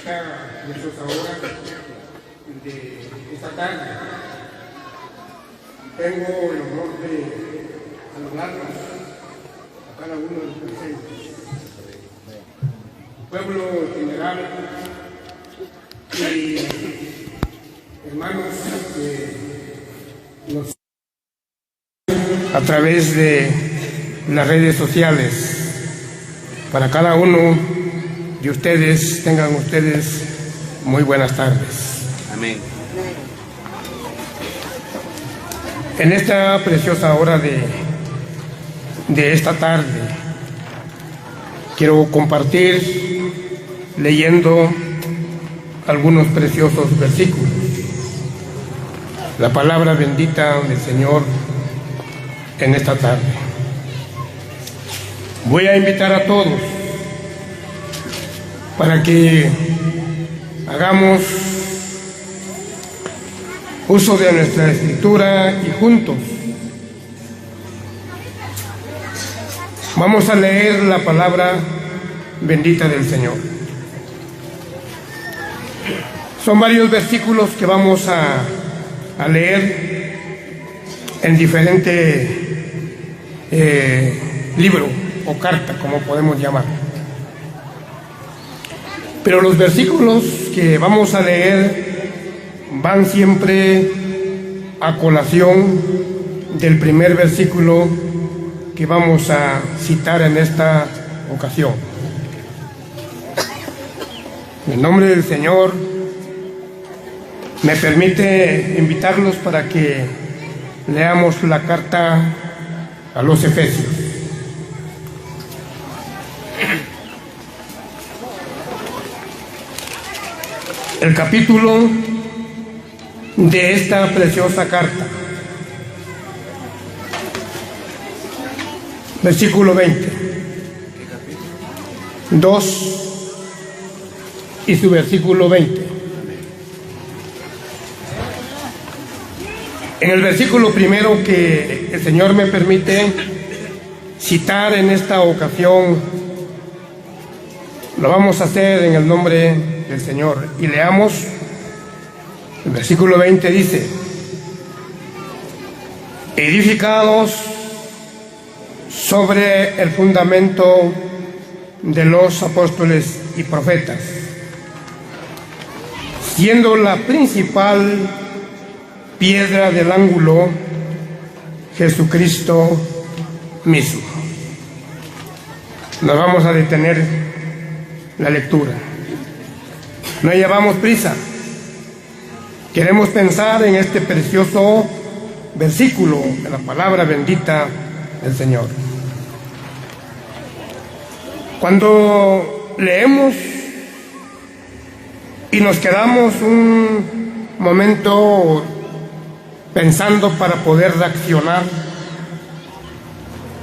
esta preciosa hora de esta tarde. Tengo el honor de saludarlos a cada uno de los presentes. Pueblo general y hermanos que nos a través de las redes sociales. Para cada uno de ustedes, tengan ustedes muy buenas tardes. Amén. En esta preciosa hora de esta tarde, quiero compartir leyendo algunos preciosos versículos. La palabra bendita del Señor en esta tarde. Voy a invitar a todos para que hagamos uso de nuestra escritura y juntos vamos a leer la palabra bendita del Señor. Son varios versículos que vamos a leer en diferente libro o carta, como podemos llamar. Pero los versículos que vamos a leer van siempre a colación del primer versículo que vamos a citar en esta ocasión. En el nombre del Señor, me permite invitarlos para que leamos la carta a los Efesios. El capítulo de esta preciosa carta, versículo 20, 2 y su versículo 20. En el versículo primero que el Señor me permite citar en esta ocasión, lo vamos a hacer en el nombre del Señor. Y leamos, el versículo 20 dice: edificados sobre el fundamento de los apóstoles y profetas, siendo la principal piedra del ángulo Jesucristo mismo. Nos vamos a detener la lectura. No llevamos prisa. Queremos pensar en este precioso versículo de la palabra bendita del Señor. Cuando leemos y nos quedamos un momento pensando para poder reaccionar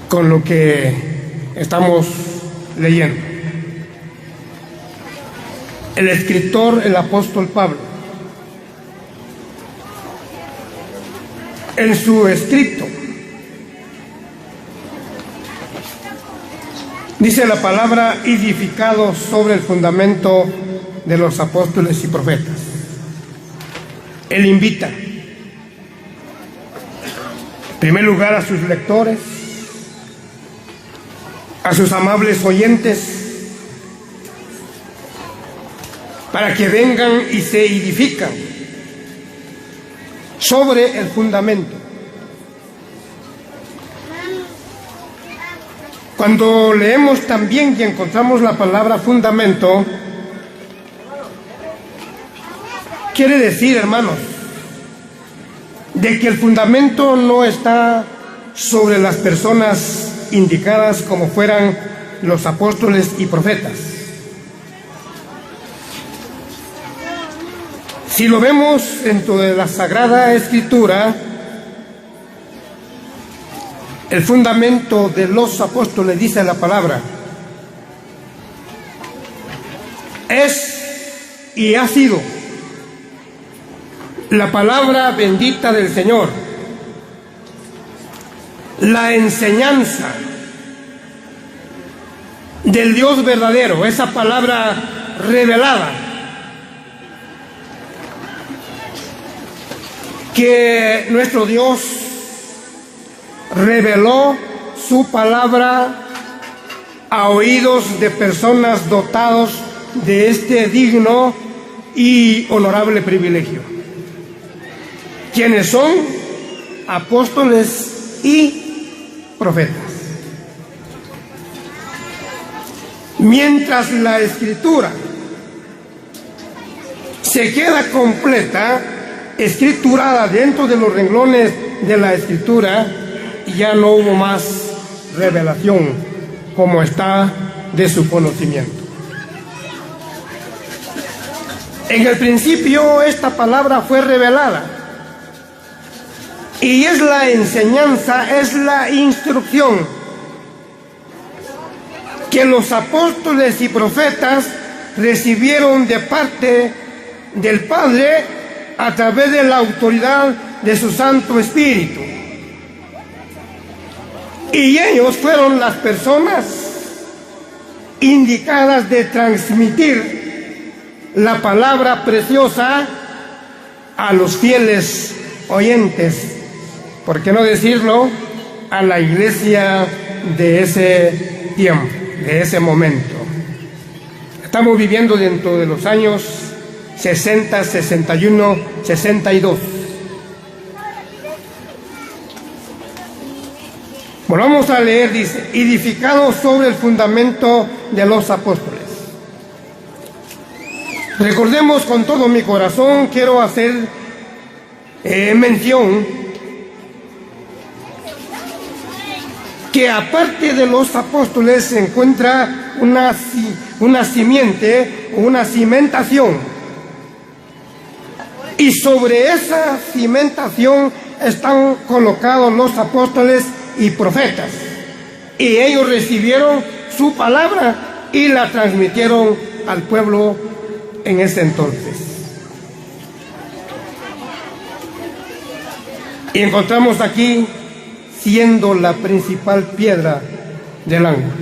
con lo que estamos leyendo, el escritor, el apóstol Pablo, en su escrito, dice la palabra edificado sobre el fundamento de los apóstoles y profetas. Él invita, en primer lugar, a sus lectores, a sus amables oyentes, para que vengan y se edifican sobre el fundamento. Cuando leemos también y encontramos la palabra fundamento, quiere decir, hermanos, de que el fundamento no está sobre las personas indicadas como fueran los apóstoles y profetas. Si lo vemos dentro de la Sagrada Escritura, el fundamento de los apóstoles, dice la palabra, es y ha sido la palabra bendita del Señor, la enseñanza del Dios verdadero, esa palabra revelada que nuestro Dios reveló su palabra a oídos de personas dotados de este digno y honorable privilegio, quienes son apóstoles y profetas. Mientras la Escritura se queda completa, escriturada dentro de los renglones de la Escritura, ya no hubo más revelación como está de su conocimiento. En el principio esta palabra fue revelada y es la enseñanza, es la instrucción que los apóstoles y profetas recibieron de parte del Padre a través de la autoridad de su Santo Espíritu. Y ellos fueron las personas indicadas de transmitir la palabra preciosa a los fieles oyentes, por qué no decirlo, a la iglesia de ese tiempo, de ese momento. Estamos viviendo dentro de los años 60, 61, 62. Volvamos a leer, dice, edificado sobre el fundamento de los apóstoles. Recordemos con todo mi corazón, quiero hacer mención que aparte de los apóstoles se encuentra una simiente, una cimentación. Y sobre esa cimentación están colocados los apóstoles y profetas. Y ellos recibieron su palabra y la transmitieron al pueblo en ese entonces. Y encontramos aquí, siendo la principal piedra del ángulo,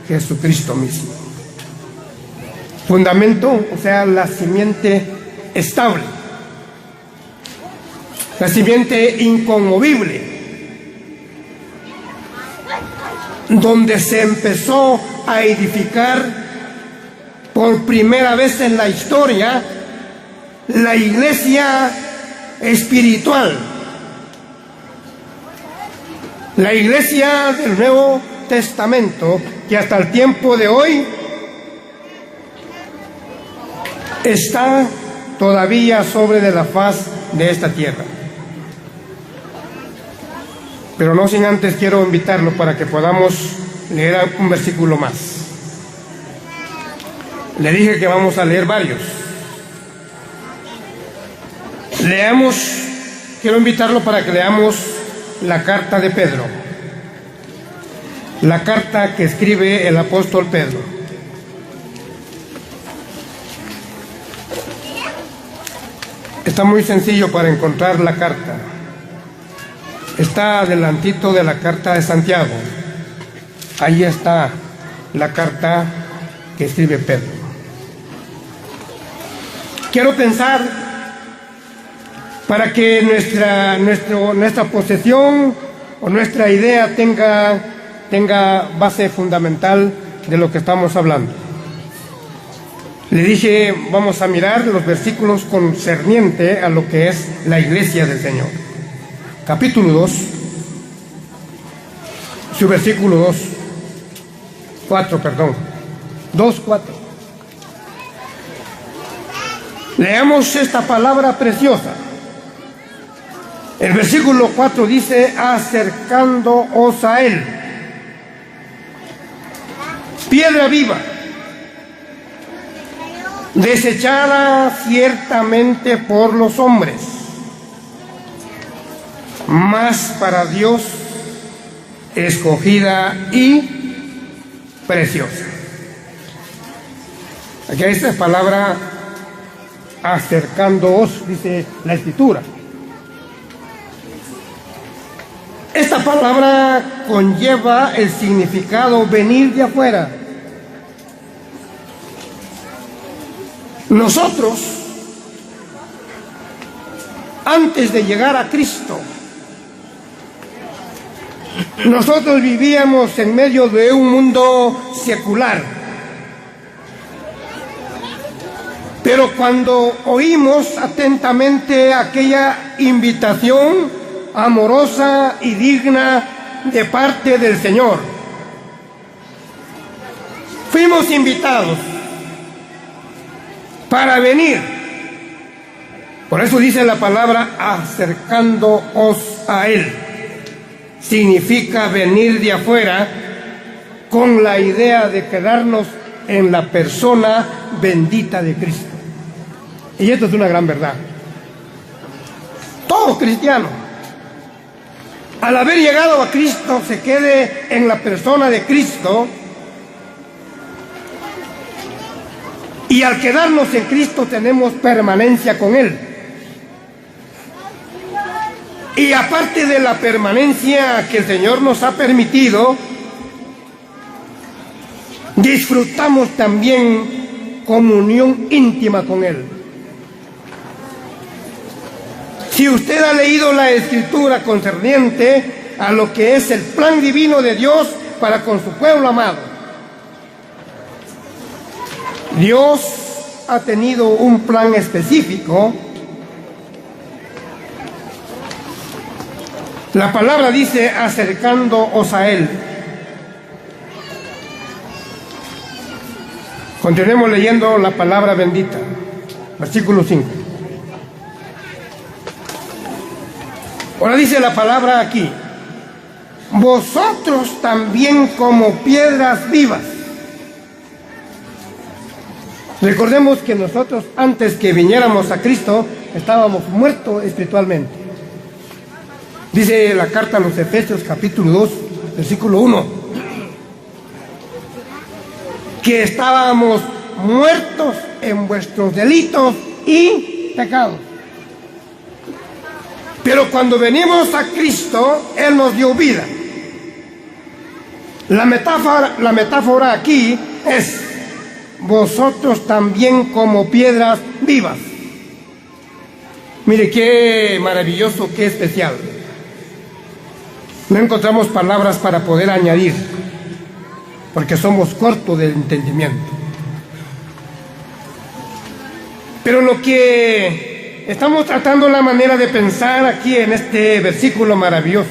Jesucristo mismo. Fundamento, o sea, la simiente estable, la simiente inconmovible, donde se empezó a edificar por primera vez en la historia la iglesia espiritual, la iglesia del Nuevo Testamento, que hasta el tiempo de hoy está todavía sobre de la faz de esta tierra. Pero no sin antes quiero invitarlo para que podamos leer un versículo más. Le dije que vamos a leer varios. Leamos, quiero invitarlo para que leamos la carta de Pedro, la carta que escribe el apóstol Pedro. Está muy sencillo para encontrar la carta. Está adelantito de la carta de Santiago. Ahí está la carta que escribe Pedro. Quiero pensar, para que nuestra posesión o nuestra idea tenga base fundamental de lo que estamos hablando. Le dije, vamos a mirar los versículos concernientes a lo que es la iglesia del Señor. Capítulo 2, su versículo 4. Leamos esta palabra preciosa. El versículo 4 dice, acercándoos a Él, piedra viva, desechada ciertamente por los hombres, mas para Dios escogida y preciosa. Aquí hay esta palabra acercándoos, dice la Escritura. Esta palabra conlleva el significado venir de afuera. Nosotros antes de llegar a Cristo, nosotros vivíamos en medio de un mundo secular. Pero cuando oímos atentamente aquella invitación amorosa y digna de parte del Señor, fuimos invitados para venir. Por eso dice la palabra acercándoos a Él. Significa venir de afuera con la idea de quedarnos en la persona bendita de Cristo. Y esto es una gran verdad. Todo cristiano, al haber llegado a Cristo, se quede en la persona de Cristo. Y al quedarnos en Cristo tenemos permanencia con Él. Y aparte de la permanencia que el Señor nos ha permitido, disfrutamos también comunión íntima con Él. Si usted ha leído la Escritura concerniente a lo que es el plan divino de Dios para con su pueblo amado, Dios ha tenido un plan específico. La palabra dice acercándoos a Él. Continuemos leyendo la palabra bendita. Versículo 5. Ahora dice la palabra aquí: vosotros también como piedras vivas. Recordemos que nosotros, antes que viniéramos a Cristo, estábamos muertos espiritualmente. Dice la carta a los Efesios capítulo 2, versículo 1, que estábamos muertos en vuestros delitos y pecados. Pero cuando venimos a Cristo, Él nos dio vida. La metáfora aquí es: vosotros también como piedras vivas. Mire qué maravilloso, qué especial. No encontramos palabras para poder añadir, porque somos cortos del entendimiento. Pero lo que estamos tratando, la manera de pensar aquí en este versículo maravilloso,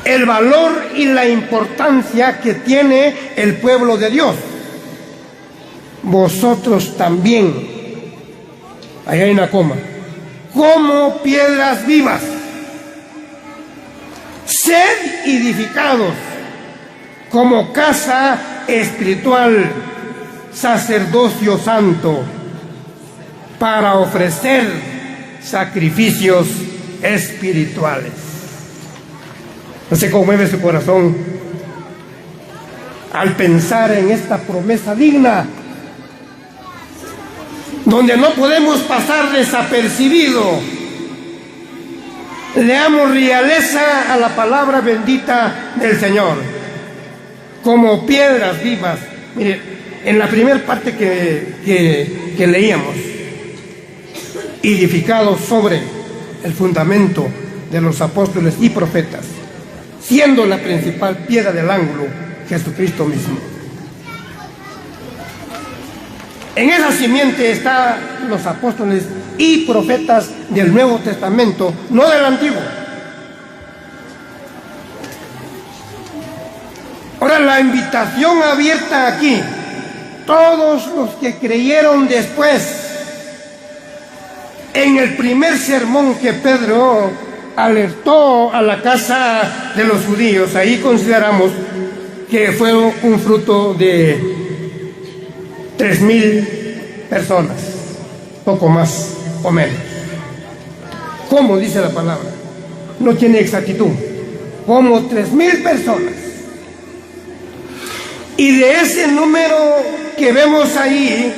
el valor y la importancia que tiene el pueblo de Dios. Vosotros también, ahí hay una coma, como piedras vivas, sed edificados como casa espiritual, sacerdocio santo, para ofrecer sacrificios espirituales. No se conmueve su corazón al pensar en esta promesa digna, donde no podemos pasar desapercibido. Le damos realeza a la palabra bendita del Señor, como piedras vivas. Mire, en la primera parte que leíamos, edificados sobre el fundamento de los apóstoles y profetas, siendo la principal piedra del ángulo Jesucristo mismo. En esa simiente están los apóstoles y profetas del Nuevo Testamento, no del Antiguo. Ahora, la invitación abierta aquí: todos los que creyeron después, en el primer sermón que Pedro alertó a la casa de los judíos, ahí consideramos que fue un fruto de 3,000 personas, poco más o menos. ¿Cómo dice la palabra? No tiene exactitud. Como 3,000 personas. Y de ese número que vemos ahí,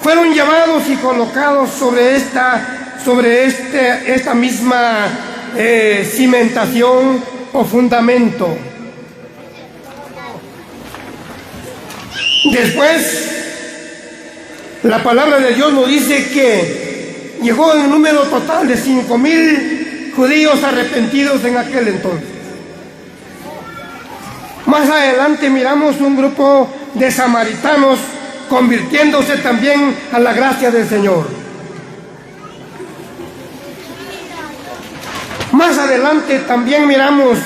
fueron llevados y colocados sobre esta misma cimentación o fundamento. Después, la palabra de Dios nos dice que llegó en número total de 5,000 judíos arrepentidos en aquel entonces. Más adelante miramos un grupo de samaritanos convirtiéndose también a la gracia del Señor. Más adelante también miramos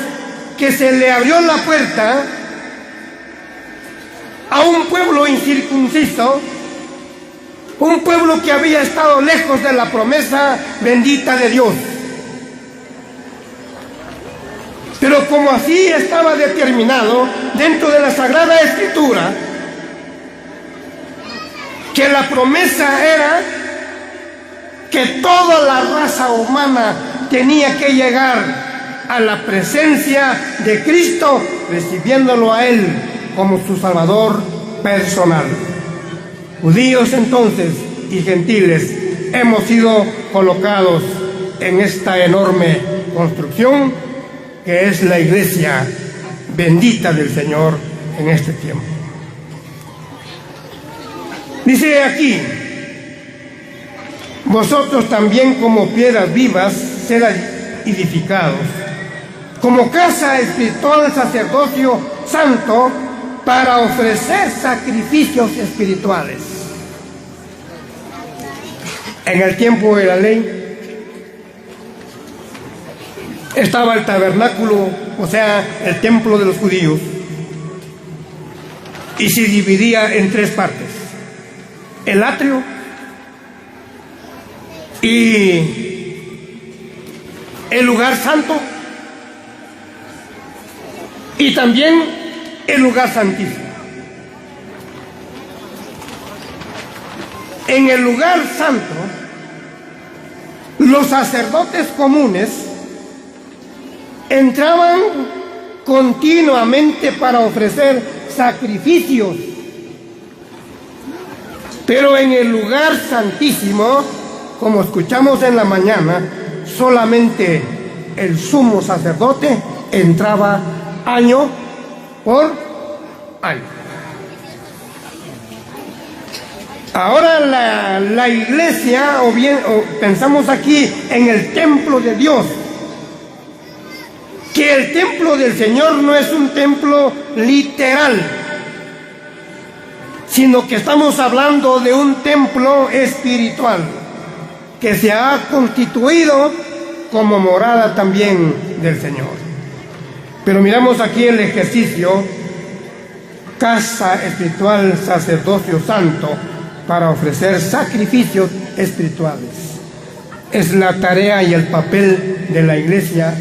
que se le abrió la puerta a un pueblo incircunciso, un pueblo que había estado lejos de la promesa bendita de Dios. Pero como así estaba determinado dentro de la Sagrada Escritura, que la promesa era que toda la raza humana tenía que llegar a la presencia de Cristo, recibiéndolo a Él como su Salvador personal. Judíos entonces y gentiles hemos sido colocados en esta enorme construcción que es la iglesia bendita del Señor en este tiempo. Dice aquí: vosotros también como piedras vivas sed edificados, como casa espiritual, sacerdocio santo, para ofrecer sacrificios espirituales. En el tiempo de la ley estaba el tabernáculo, o sea, el templo de los judíos, y se dividía en 3 partes: el atrio y el lugar santo y también el lugar santísimo. En el lugar santo, los sacerdotes comunes entraban continuamente para ofrecer sacrificios, pero en el lugar santísimo, como escuchamos en la mañana, solamente el sumo sacerdote entraba año por año. Ahora la iglesia, o pensamos aquí en el templo de Dios, que el templo del Señor no es un templo literal, sino que estamos hablando de un templo espiritual que se ha constituido como morada también del Señor. Pero miramos aquí el ejercicio: casa espiritual, sacerdocio santo, para ofrecer sacrificios espirituales. Es la tarea y el papel de la iglesia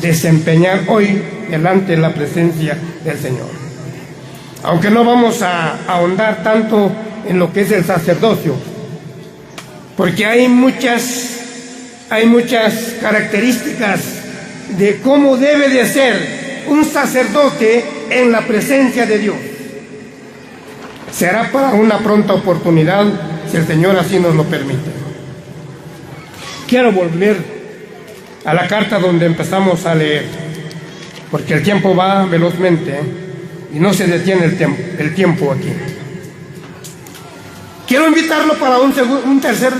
desempeñar hoy delante de la presencia del Señor. Aunque no vamos a ahondar tanto en lo que es el sacerdocio, porque hay muchas características de cómo debe de ser un sacerdote en la presencia de Dios. Será para una pronta oportunidad, si el Señor así nos lo permite. Quiero volver a la carta donde empezamos a leer, porque el tiempo va velozmente, y no se detiene el tiempo aquí. Quiero invitarlo para un tercer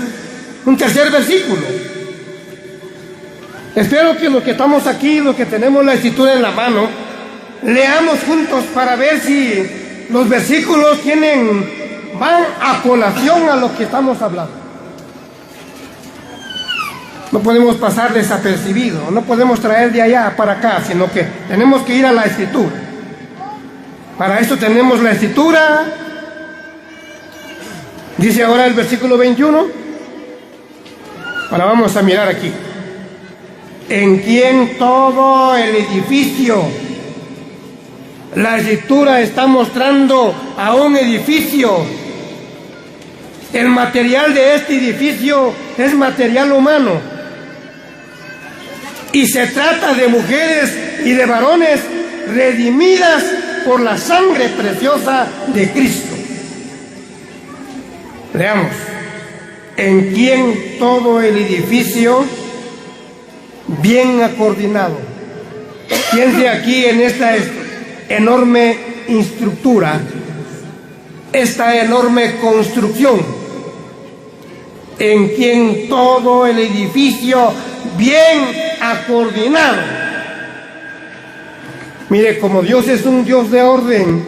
versículo. Espero que los que estamos aquí, los que tenemos la escritura en la mano, leamos juntos para ver si los versículos van a colación a lo que estamos hablando. No podemos pasar desapercibido, no podemos traer de allá para acá, sino que tenemos que ir a la escritura. Para eso tenemos la escritura. Dice ahora el versículo 21. Ahora vamos a mirar aquí: en quien todo el edificio. La escritura está mostrando a un edificio. El material de este edificio es material humano, y se trata de mujeres y de varones redimidas por la sangre preciosa de Cristo. Leamos: en quien todo el edificio bien coordinado. Piense aquí en esta enorme estructura, esta enorme construcción, en quien todo el edificio bien acordinado. Mire, como Dios es un Dios de orden,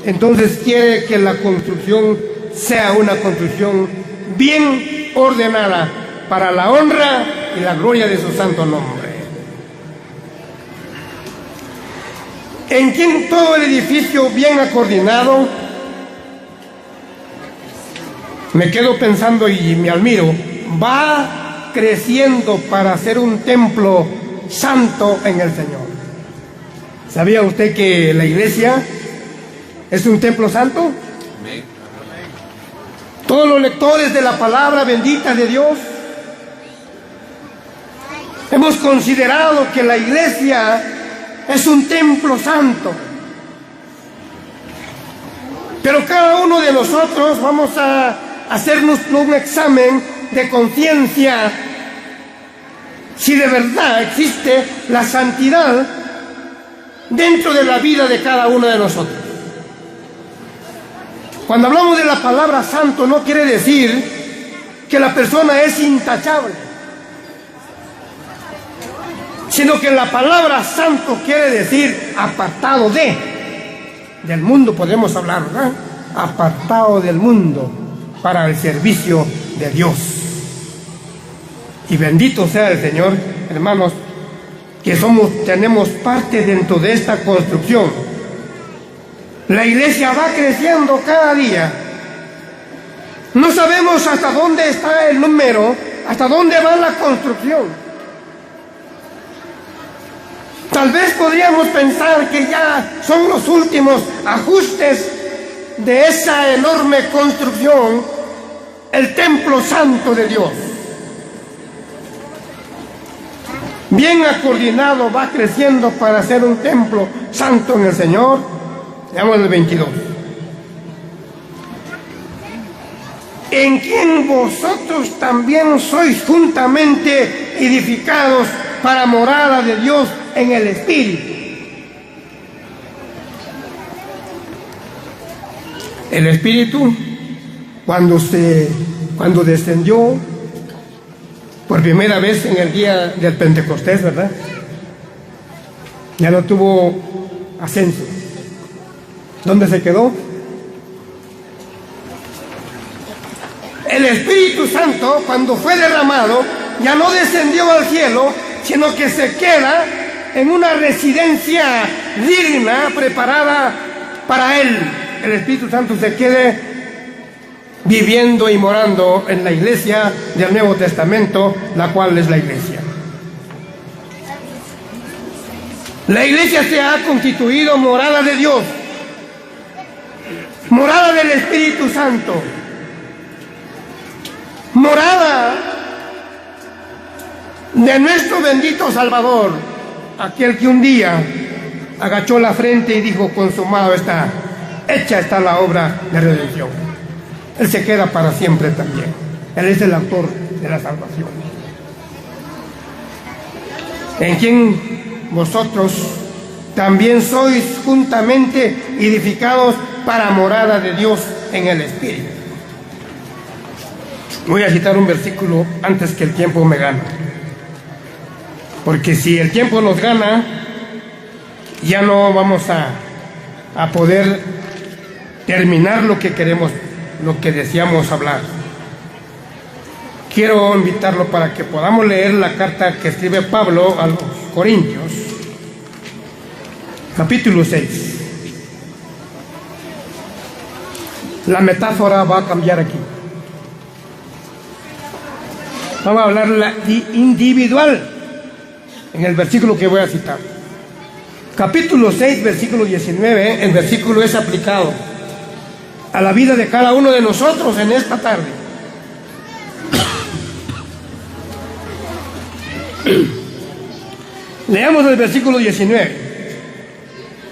entonces quiere que la construcción sea una construcción bien ordenada para la honra y la gloria de su santo nombre. En quien todo el edificio bien acordinado, me quedo pensando y me admiro, va creciendo para ser un templo santo en el Señor. ¿Sabía usted que la iglesia es un templo santo? Todos los lectores de la palabra bendita de Dios hemos considerado que la iglesia es un templo santo. Pero cada uno de nosotros vamos a hacernos un examen de conciencia si de verdad existe la santidad dentro de la vida de cada uno de nosotros. Cuando hablamos de la palabra santo, no quiere decir que la persona es intachable, sino que la palabra santo quiere decir apartado del mundo, podemos hablar, ¿verdad? Apartado del mundo para el servicio de Dios. Y bendito sea el Señor, hermanos, que tenemos parte dentro de esta construcción. La iglesia va creciendo cada día. No sabemos hasta dónde está el número, hasta dónde va la construcción. Tal vez podríamos pensar que ya son los últimos ajustes de esa enorme construcción, el templo santo de Dios. Bien acordinado va creciendo para ser un templo santo en el Señor. Veamos el 22. En quien vosotros también sois juntamente edificados para morada de Dios en el Espíritu. El Espíritu, cuando descendió por primera vez en el día del Pentecostés, ¿verdad? Ya no tuvo ascenso. ¿Dónde se quedó? El Espíritu Santo, cuando fue derramado, ya no descendió al cielo, sino que se queda en una residencia digna, preparada para Él. El Espíritu Santo se quede viviendo y morando en la iglesia del Nuevo Testamento, la cual es la iglesia. La iglesia se ha constituido morada de Dios, morada del Espíritu Santo, morada de nuestro bendito Salvador, aquel que un día agachó la frente y dijo: consumado está, hecha está la obra de redención. Él se queda para siempre también. Él es el autor de la salvación. En quien vosotros también sois juntamente edificados para morada de Dios en el Espíritu. Voy a citar un versículo antes que el tiempo me gane. Porque si el tiempo nos gana, ya no vamos a poder terminar lo que queremos, lo que deseamos hablar. Quiero invitarlo para que podamos leer la carta que escribe Pablo a los Corintios, capítulo 6. La metáfora va a cambiar aquí. Vamos a hablar la individual en el versículo que voy a citar. Capítulo 6, versículo 19, el versículo es aplicado a la vida de cada uno de nosotros en esta tarde. Leamos el versículo 19.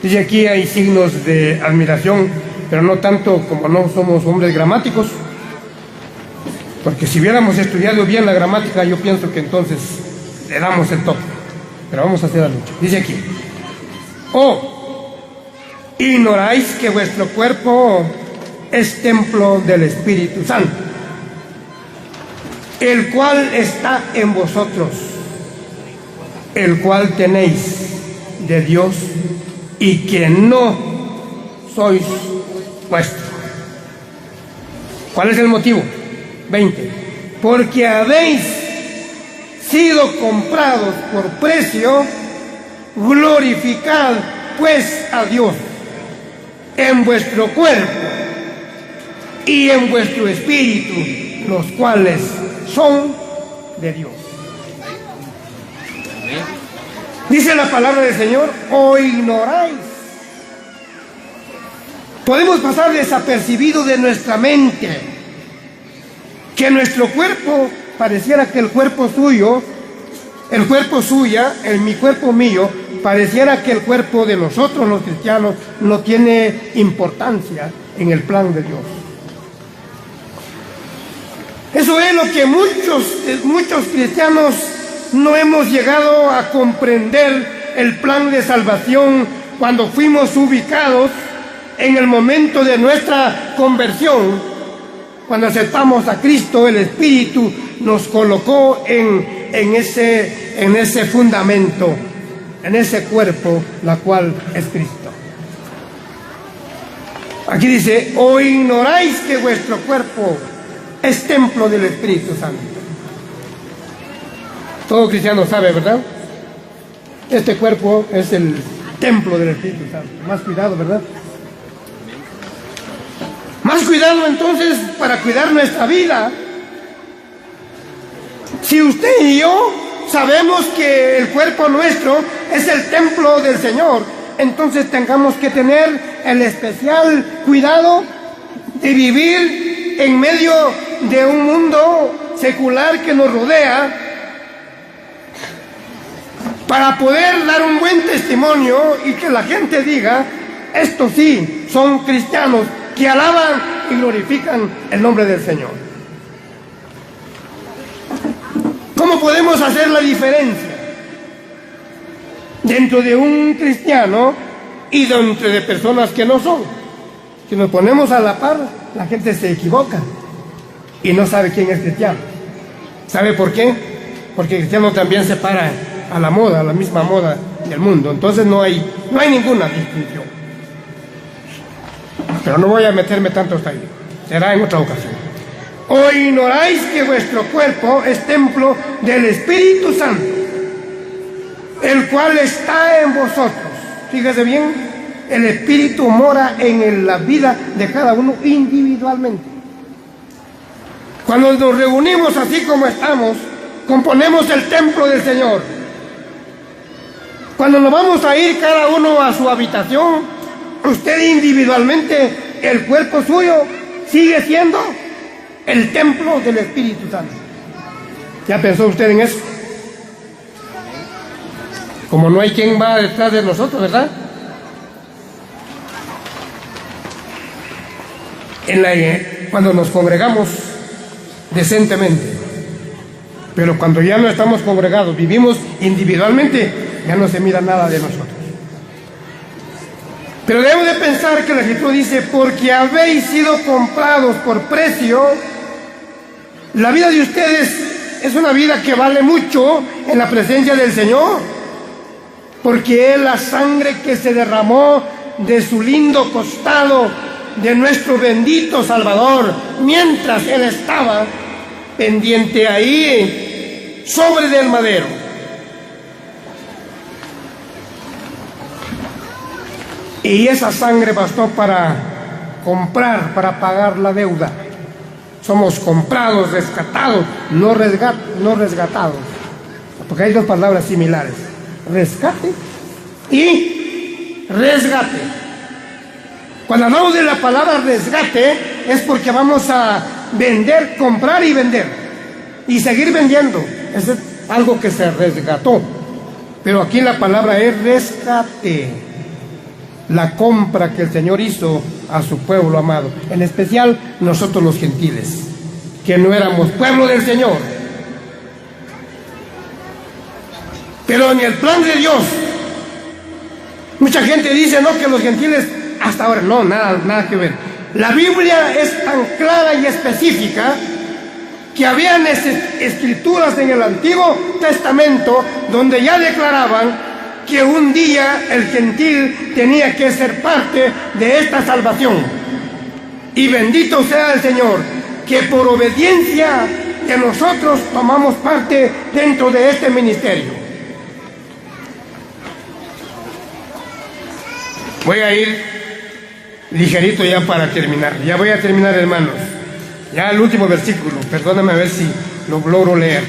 Dice: aquí hay signos de admiración, pero no tanto, como no somos hombres gramáticos, porque si hubiéramos estudiado bien la gramática, yo pienso que entonces le damos el toque, pero vamos a hacer la lucha. Dice aquí: ¿ignoráis que vuestro cuerpo es templo del Espíritu Santo, el cual está en vosotros, el cual tenéis de Dios y que no sois vuestro. ¿Cuál es el motivo? 20. Porque habéis sido comprados por precio, glorificad pues a Dios en vuestro cuerpo y en vuestro espíritu, los cuales son de Dios. Dice la palabra del Señor, o ignoráis. Podemos pasar desapercibido de nuestra mente que nuestro cuerpo pareciera que el cuerpo suyo, el cuerpo suya, mi cuerpo mío, pareciera que el cuerpo de nosotros los cristianos no tiene importancia en el plan de Dios. Eso es lo que muchos cristianos no hemos llegado a comprender, el plan de salvación cuando fuimos ubicados en el momento de nuestra conversión. Cuando aceptamos a Cristo, el Espíritu nos colocó en ese fundamento, en ese cuerpo, la cual es Cristo. Aquí dice, o ignoráis que vuestro cuerpo es templo del Espíritu Santo. Todo cristiano sabe, ¿verdad? Este cuerpo es el templo del Espíritu Santo. Más cuidado, ¿verdad? Más cuidado entonces para cuidar nuestra vida. Si usted y yo sabemos que el cuerpo nuestro es el templo del Señor, entonces tengamos que tener el especial cuidado de vivir en medio de un mundo secular que nos rodea, para poder dar un buen testimonio y que la gente diga, estos sí son cristianos que alaban y glorifican el nombre del Señor. ¿Cómo podemos hacer la diferencia dentro de un cristiano y dentro de personas que no son? Si nos ponemos a la par, la gente se equivoca y no sabe quién es cristiano. ¿Sabe por qué? Porque el cristiano también se para a la moda, a la misma moda del mundo. Entonces no hay ninguna distinción. Pero no voy a meterme tanto hasta ahí. Será en otra ocasión. ¿O ignoráis que vuestro cuerpo es templo del Espíritu Santo, el cual está en vosotros? Fíjese bien, el Espíritu mora en la vida de cada uno individualmente. Cuando nos reunimos así como estamos, componemos el templo del Señor. Cuando nos vamos a ir cada uno a su habitación, usted individualmente, el cuerpo suyo sigue siendo el templo del Espíritu Santo. ¿Ya pensó usted en eso? Como no hay quien va detrás de nosotros, ¿verdad? Cuando nos congregamos decentemente, pero cuando ya no estamos congregados, vivimos individualmente, ya no se mira nada de nosotros. Pero debemos de pensar que la Escritura dice, porque habéis sido comprados por precio. La vida de ustedes es una vida que vale mucho en la presencia del Señor, porque es la sangre que se derramó de su lindo costado de nuestro bendito Salvador, mientras Él estaba pendiente ahí sobre del madero. Y esa sangre bastó para comprar, para pagar la deuda. Somos comprados, rescatados, no resgatados. Porque hay dos palabras similares: rescate y resgate. Cuando hablamos de la palabra resgate, es porque vamos a vender, comprar y vender. Y seguir vendiendo. Eso es algo que se resgató. Pero aquí la palabra es rescate. La compra que el Señor hizo a su pueblo amado, en especial nosotros los gentiles, que no éramos pueblo del Señor. Pero en el plan de Dios, mucha gente dice, no, que los gentiles hasta ahora, no, nada que ver. La Biblia es tan clara y específica que habían escrituras en el Antiguo Testamento donde ya declaraban que un día el gentil tenía que ser parte de esta salvación. Y bendito sea el Señor, que por obediencia que nosotros tomamos parte dentro de este ministerio. Voy a ir ligerito ya para terminar. Ya voy a terminar, hermanos. Ya el último versículo, perdóname a ver si lo logro leer.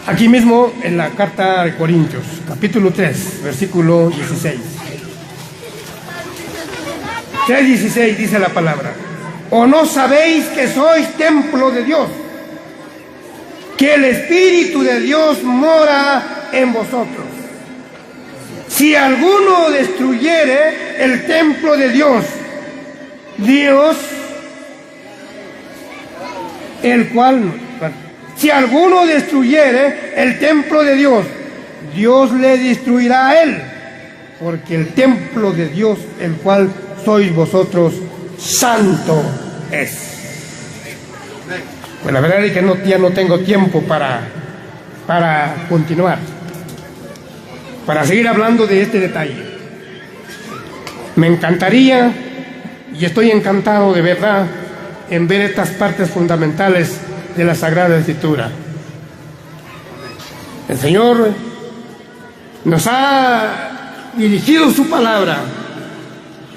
Aquí mismo en la carta de Corintios, capítulo 3, versículo 16. 3:16 dice la palabra: ¿o no sabéis que sois templo de Dios, que el Espíritu de Dios mora en vosotros? Si alguno destruyere el templo de Dios, si alguno destruyere el templo de Dios, Dios le destruirá a él, porque el templo de Dios, el cual sois vosotros, santo es. Pues la verdad es que ya no tengo tiempo para continuar, para seguir hablando de este detalle. Me encantaría, y estoy encantado de verdad, en ver estas partes fundamentales de la Sagrada Escritura. El Señor nos ha dirigido su palabra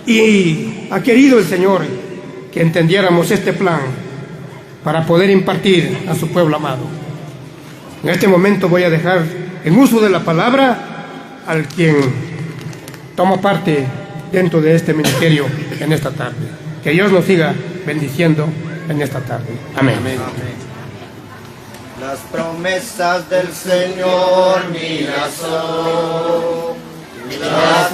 y ha querido el Señor que entendiéramos este plan para poder impartir a su pueblo amado. En este momento voy a dejar en uso de la palabra al quien toma parte dentro de este ministerio en esta tarde. Que Dios nos siga bendiciendo en esta tarde. Amén. Amén. Las promesas del Señor mías son, las